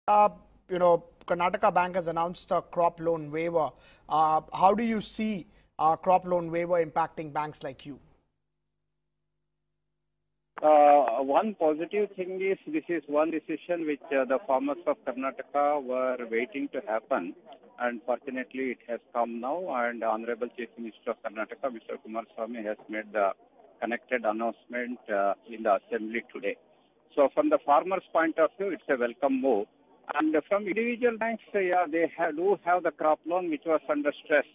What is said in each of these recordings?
Uh, Karnataka Bank has announced a crop loan waiver. How do you see crop loan waiver impacting banks like you? One positive thing is this is one decision which the farmers of Karnataka were waiting to happen, and fortunately it has come now. And Honorable Chief Minister of Karnataka, Mr. Kumaraswamy, has made the connected announcement in the assembly today. So from the farmers' point of view, it's a welcome move. And from individual banks, do have the crop loan which was under stress.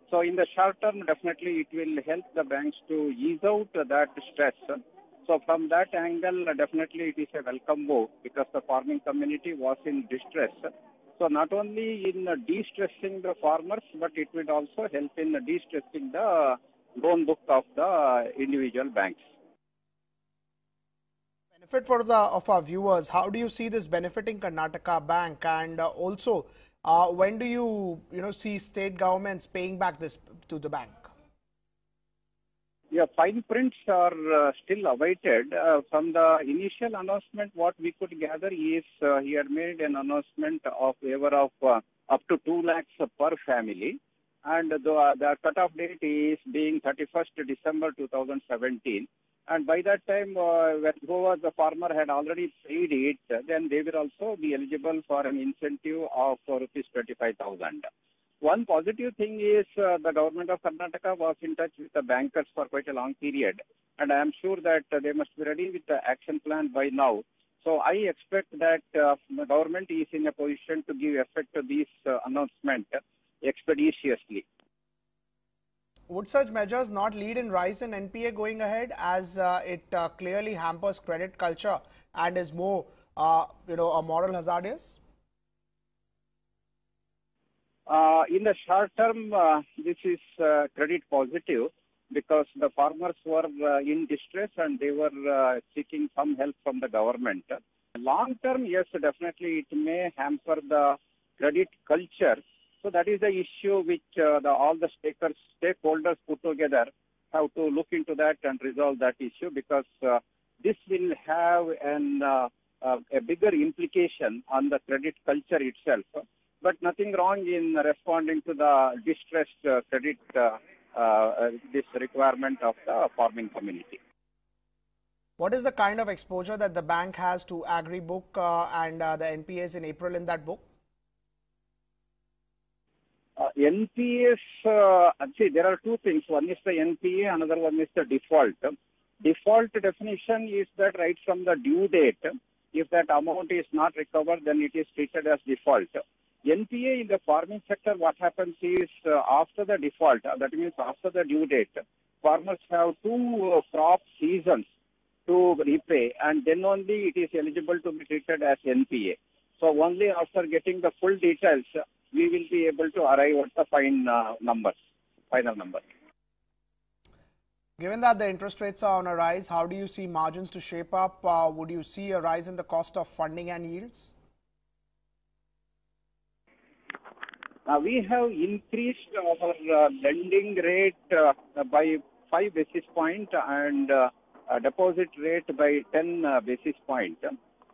So in the short term, definitely it will help the banks to ease out that stress. So from that angle, definitely it is a welcome move because the farming community was in distress. So not only in de-stressing the farmers, but it will also help in de-stressing the loan book of the individual banks. Benefit for of our viewers, how do you see this benefiting Karnataka Bank, and also when do you see state governments paying back this to the bank? Yeah, fine prints are still awaited. From the initial announcement, what we could gather is he had made an announcement of waiver of up to 2 lakhs per family, and the cutoff date is being 31st December 2017. And by that time, whoever the farmer had already paid it, then they will also be eligible for an incentive of rupees 25,000. One positive thing is the government of Karnataka was in touch with the bankers for quite a long period, and I am sure that they must be ready with the action plan by now. So I expect that the government is in a position to give effect to this announcement expeditiously. Would such measures not lead in rise in NPA going ahead, as it clearly hampers credit culture and is more, a moral hazardous? In the short term, this is credit positive because the farmers were in distress and they were seeking some help from the government. Long term, yes, definitely it may hamper the credit culture. So that is the issue which all the stakeholders put together have to look into that and resolve that issue, because this will have a bigger implication on the credit culture itself. But nothing wrong in responding to the distressed credit, this requirement of the farming community. What is the kind of exposure that the bank has to agri book and the NPAs in April in that book? NPAs, see, there are two things. One is the NPA, another one is the default. Default definition is that right from the due date, if that amount is not recovered, then it is treated as default. NPA in the farming sector, what happens is after the default, that means after the due date, farmers have 2 crop seasons to repay, and then only it is eligible to be treated as NPA. So only after getting the full details, we will be able to arrive at the final numbers. Given that the interest rates are on a rise, how do you see margins to shape up? Would you see a rise in the cost of funding and yields? We have increased our lending rate by 5 basis points and deposit rate by 10 basis points.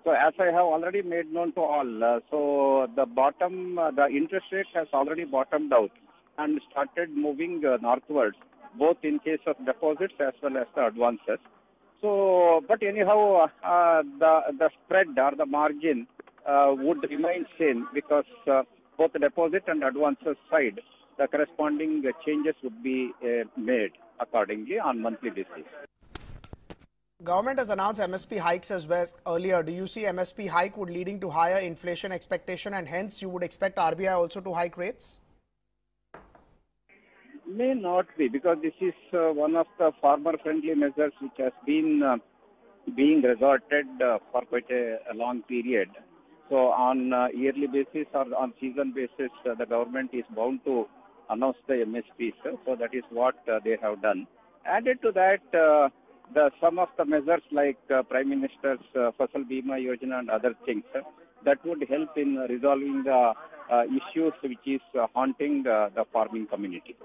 So as I have already made known to all, so the interest rate has already bottomed out and started moving northwards, both in case of deposits as well as the advances. So, but anyhow, the spread or the margin would remain same, because both the deposit and advances side, the corresponding changes would be made accordingly on monthly basis. Government has announced MSP hikes as well earlier. Do you see MSP hike would leading to higher inflation expectation, and hence you would expect RBI also to hike rates? May not be, because this is one of the farmer-friendly measures which has been being resorted for quite a long period. So on yearly basis or on season basis, the government is bound to announce the MSPs. So that is what they have done. Added to that, some of the measures like Prime Minister's Fasal Bima Yojana and other things that would help in resolving the issues which is haunting the farming community.